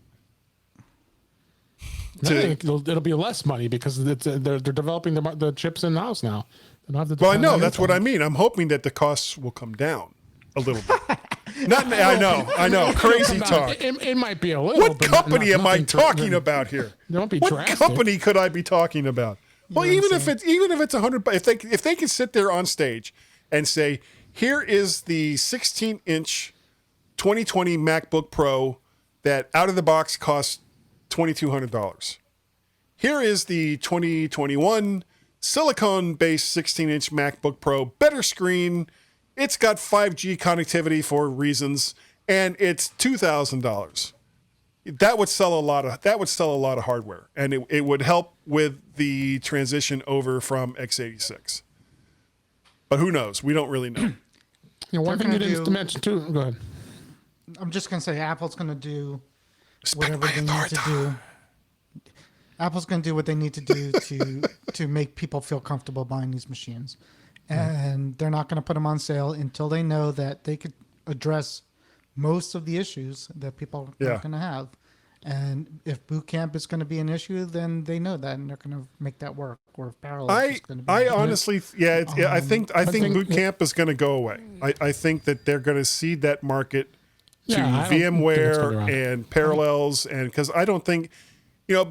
I think it'll be less money because they're developing the chips in house now. They don't have to Well, I depend know on that's Intel. what I mean. I'm hoping that the costs will come down a little bit. I know. Crazy talk. It might be a little. What but company am I nothing talking about here? Don't be What drastic. company could I be talking about? Well, even if it's $100, if they can sit there on stage and say, here is the 16-inch 2020 MacBook Pro that out of the box costs $2,200. Here is the 2021 silicone-based 16-inch MacBook Pro, better screen. It's got 5G connectivity for reasons, and it's $2,000. That would sell a lot of hardware, and it would help with the transition over from x86. But who knows? We don't really know. One thing you didn't mention too. Go ahead. I'm just going to say Apple's going to do whatever they need to do. Apple's going to do what they need to do to make people feel comfortable buying these machines. And they're not going to put them on sale until they know that they could address most of the issues that people are going to have. And if boot camp is going to be an issue, then they know that, and they're going to make that work. Or if parallel is going to be. I honestly, I think boot camp is going to go away. I think that they're going to cede that market to VMware and Parallels, and because I don't think,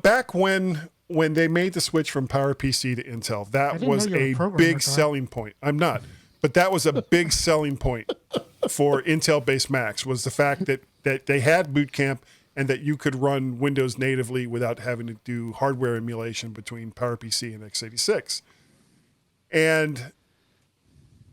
back when they made the switch from PowerPC to Intel, that was a big selling point. I'm not, but that was a big selling point for Intel-based Macs, was the fact that they had boot camp and that you could run Windows natively without having to do hardware emulation between PowerPC and x86. And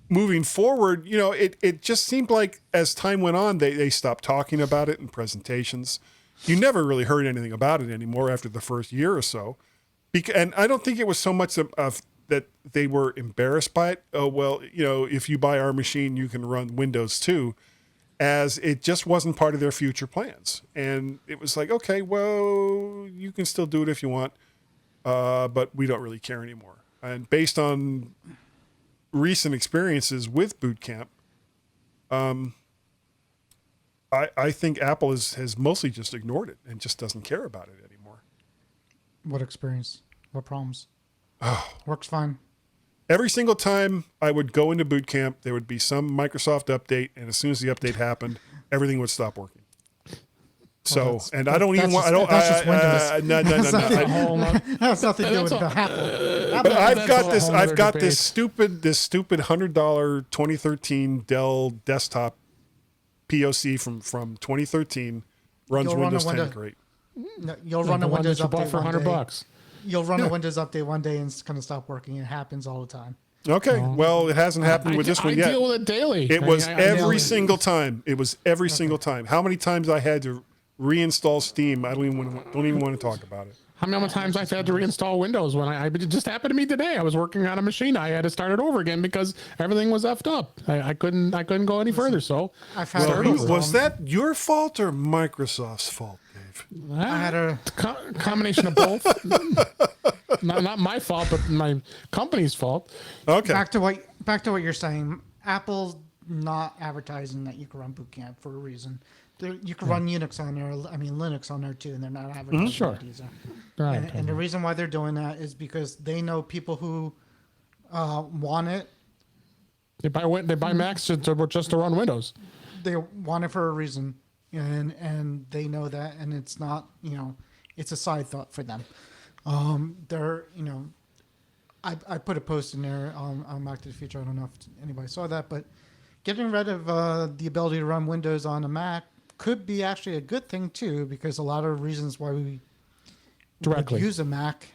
moving forward, it just seemed like as time went on, they stopped talking about it in presentations. You never really heard anything about it anymore after the first year or so. And I don't think it was so much of that they were embarrassed by it. Oh, well, if you buy our machine, you can run Windows too, as it just wasn't part of their future plans. And it was like, okay, well, you can still do it if you want, but we don't really care anymore. And based on recent experiences with boot camp, I think Apple has mostly just ignored it and just doesn't care about it anymore. What experience? What problems? Works fine. Every single time I would go into boot camp, there would be some Microsoft update, and as soon as the update happened, everything would stop working. So, and I don't even want. That's just Windows. No. That's nothing to do with Apple. But I've got this stupid $100 2013 Dell desktop POC from 2013, runs Windows 10 great. No, you'll run a Windows update for $100. You'll run a Windows update one day and it's going to stop working. It happens all the time. Okay, well, it hasn't happened with this one yet. I deal with it daily. It was every single time. It was every single time. How many times I had to reinstall Steam? I don't even want to talk about it. How many times I've had to reinstall Windows when it just happened to me today. I was working on a machine. I had to start it over again because everything was effed up. I couldn't go any further. So was that your fault or Microsoft's fault, Dave? I had a combination of both. not my fault, but my company's fault. Okay. Back to what you're saying. Apple's not advertising that you can run boot camp for a reason. You can run Unix on there. I mean Linux on there too, and they're not advertising it either. Right. And the reason why they're doing that is because they know people who want it. They buy Macs just to run Windows. They want it for a reason, and they know that, and it's not it's a side thought for them. They're I put a post in there on Mac to the Future. I don't know if anybody saw that, but getting rid of the ability to run Windows on a Mac could be actually a good thing too, because a lot of reasons why we would use a Mac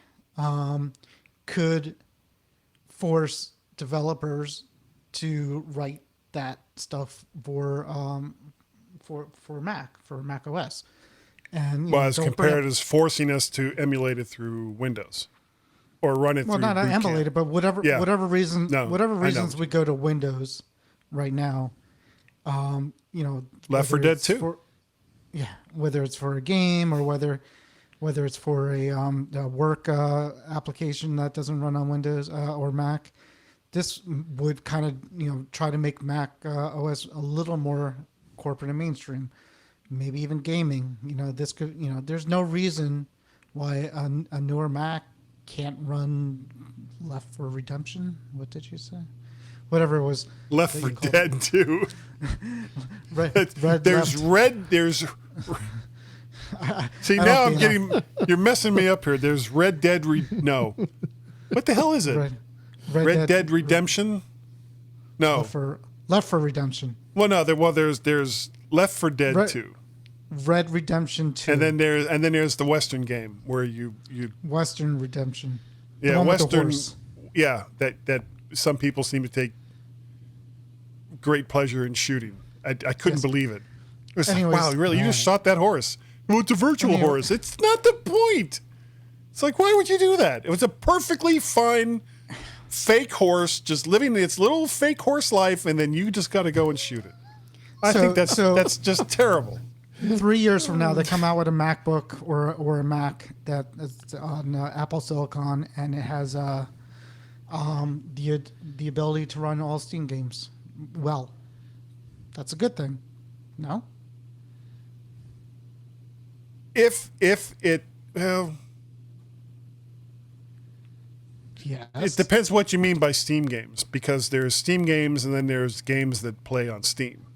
could force developers to write that stuff for Mac OS. And as compared as forcing us to emulate it through Windows or run it through. Well, not emulate it, but whatever reasons we go to Windows right now. Left 4 Dead 2. Whether it's for a game or whether it's for a work application that doesn't run on Windows or Mac, this would kind of try to make Mac OS a little more corporate and mainstream, maybe even gaming. This could there's no reason why a newer Mac can't run Left 4 Redemption. What did you say? whatever it was. Left that 4 you called Dead 2. Red There's left. red. There's. See, I now don't I'm think getting. You're messing me up here. There's Red Dead. No. What the hell is it? Red Dead Redemption? No. Left for Redemption. Well, no. There's Left 4 Dead 2. Red Redemption 2. And then there's the Western game where you Western Redemption. The yeah one with the Western horse. yeah that some people seem to take great pleasure in shooting. I couldn't believe it. It was Anyways, like, wow, really? You just shot that horse? Well, it's a virtual horse. It's not the point. It's like, why would you do that? It was a perfectly fine fake horse just living its little fake horse life, and then you just got to go and shoot it. I think that's just terrible. 3 years from now, they come out with a MacBook or a Mac that is on Apple Silicon, and it has the ability to run all Steam games. Well, that's a good thing, no? If it well, Yes. it depends what you mean by Steam games, because there's Steam games and then there's games that play on Steam,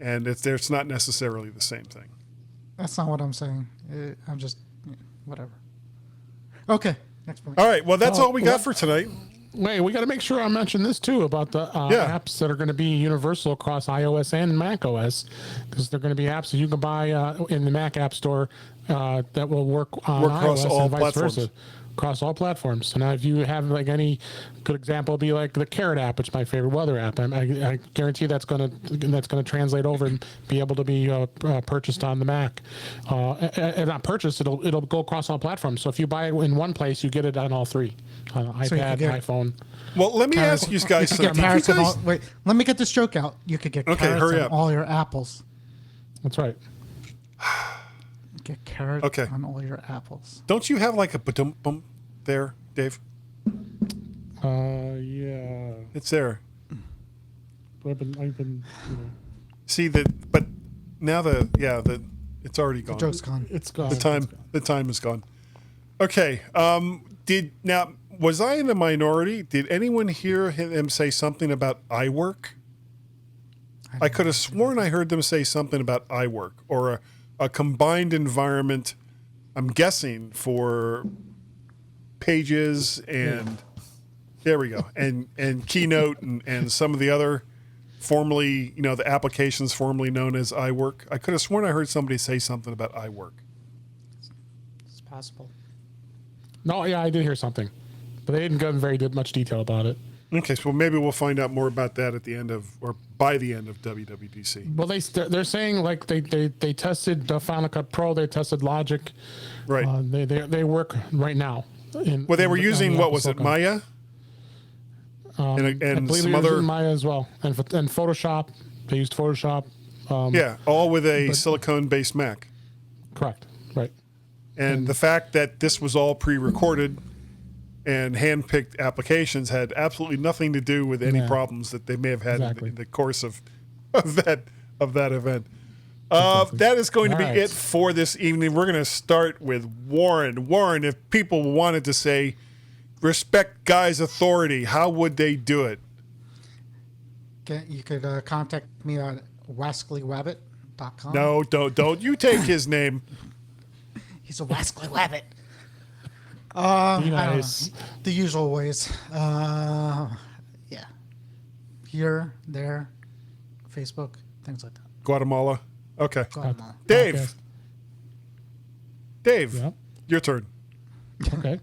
and it's not necessarily the same thing. That's not what I'm saying. I'm just whatever. Okay, next point. All right, well that's Oh, all we got for tonight. Wait, we got to make sure I mention this too about the apps that are going to be universal across iOS and Mac OS, because they're going to be apps that you can buy in the Mac App Store that will work on across iOS all and vice platforms. versa. Across all platforms. So now if you have like any good example would be like the Carrot app, which is my favorite weather app. I guarantee that's going to translate over and be able to be purchased on the Mac. And not purchased, it'll go across all platforms. So if you buy it in one place, you get it on all three. So you iPad, could get- iPhone. Well, let me ask you guys You could get something. carrots You on guys- all, wait, let me get this joke out. You could get Okay, carrots hurry on up. all your apples. That's right. Get carrots Okay. on all your apples. Don't you have like a ba-dum bum there, Dave? Yeah. It's there. But I've been, See that, but now it's already gone. Joke's gone. it's gone. The time is gone. Okay. Was I in the minority? Did anyone hear him say something about iWork? I could have sworn I heard them say something about iWork or a combined environment. I'm guessing for Pages and there we go, and Keynote and some of the other formerly, the applications formerly known as iWork. I could have sworn I heard somebody say something about iWork. It's possible. No, yeah, I did hear something, but they didn't go in very much detail about it. Okay, so maybe we'll find out more about that at the end of, or by the end of WWDC. Well, they're saying like they tested Final Cut Pro, they tested Logic, Right. They work right now. Well, they were using, what was it, Maya? I And believe some they were other, using Maya as well, and Photoshop. They used Photoshop. yeah, all with a silicone-based Mac. Correct. Right. And the fact that this was all pre-recorded and hand-picked applications had absolutely nothing to do with any Yeah. problems that they may have had Exactly. in the course of that event. That is going to be All right. it for this evening. We're going to start with Warren. Warren, if people wanted to say, respect Guy's authority, how would they do it? You could contact me at wascallywabbit.com. No, don't you take his name. He's a wascally wabbit. Be I don't nice. know. The usual ways. Yeah. Here, there, Facebook, things like that. Guatemala. Okay. Guatemala. Dave. Podcast. Dave, Yeah. your turn. Okay.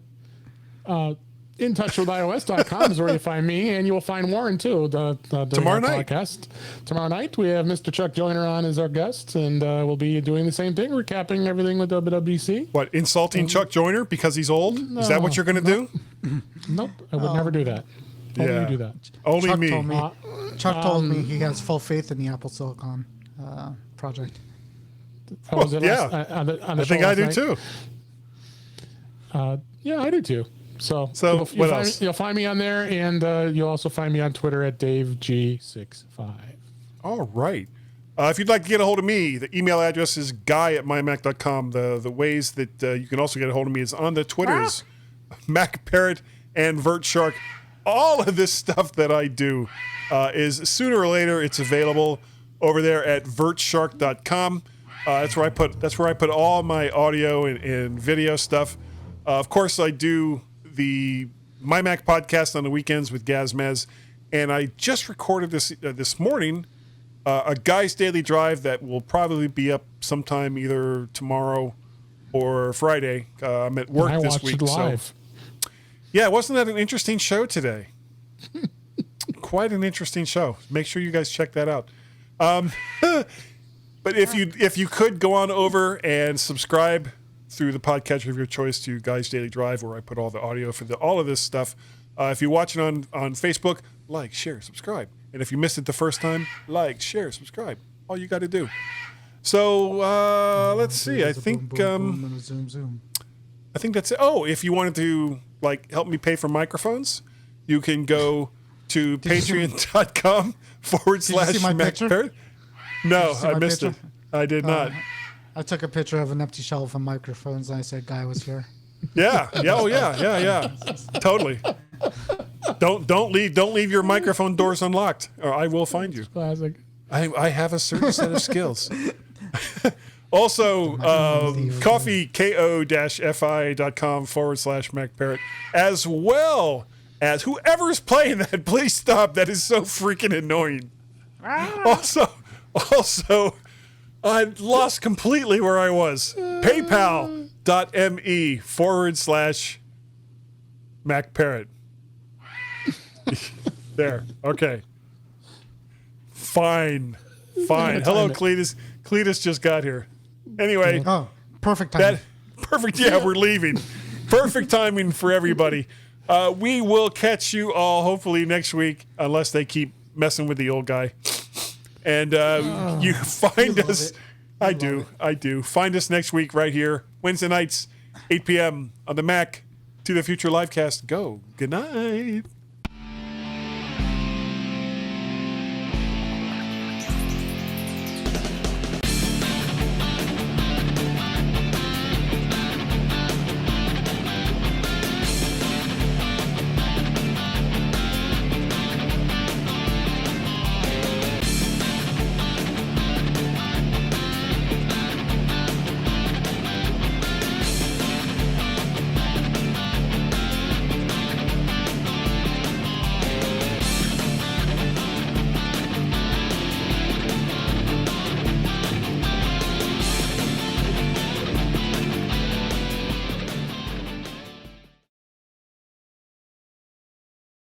InTouchWithIOS.com is where you find me, and you will find Warren too. During Tomorrow our night. podcast. Tomorrow night we have Mr. Chuck Joyner on as our guest, and we'll be doing the same thing, recapping everything with WWDC. What, insulting Chuck Joyner because he's old? Is that what you're going to do? Nope, I would never do that. Only Yeah. you do that. Only Chuck me. told me. Uh, Chuck told me he has full faith in the Apple Silicon project. I was Well, at yeah. on the I show think I last do night. too. Yeah, I do too. So So, what else? You'll find me on there, and you'll also find me on Twitter at DaveG65. All right. If you'd like to get a hold of me, the email address is guy@mymac.com. The ways that you can also get a hold of me is on the Twitters, MacParrot and VertShark. all of this stuff that I do is sooner or later it's available over there at vertshark.com. That's where I put all my audio and video stuff. Of course, I do the MyMac Podcast on the weekends with Gazmaz, and I just recorded this morning a Guy's Daily Drive that will probably be up sometime either tomorrow or Friday. I'm at work this week. I watched it live. So, yeah, wasn't that an interesting show today? Quite an interesting show. Make sure you guys check that out. But if you could go on over and subscribe through the podcatcher of your choice to Guy's Daily Drive, where I put all the audio for all of this stuff. If you watch it on Facebook, like, share, subscribe. And if you missed it the first time, like, share, subscribe. All you got to do. So let's see. I think zoom. I think that's it. Oh, if you wanted to help me pay for microphones, you can go to patreon.com/MacParrot. No, I missed it. I did not. I took a picture of an empty shelf of microphones and I said Guy was here. Yeah. Oh yeah. Totally. Don't leave your microphone doors unlocked, or I will find you. Classic. I have a certain set of skills. Also, coffee, ko-fi.com/MacParrot, as well as whoever's playing that, please stop. That is so freaking annoying. Also, I lost completely where I was. PayPal.me/MacParrot. There. Okay. Fine. Hello, Cletus. Cletus just got here. Anyway. Oh, perfect timing. Perfect. Yeah, we're leaving. Perfect timing for everybody. We will catch you all hopefully next week, unless they keep messing with the old guy. And you find us. I do. Find us next week right here, Wednesday nights, 8 p.m. on the Mac to the Future Livecast. Go. Good night.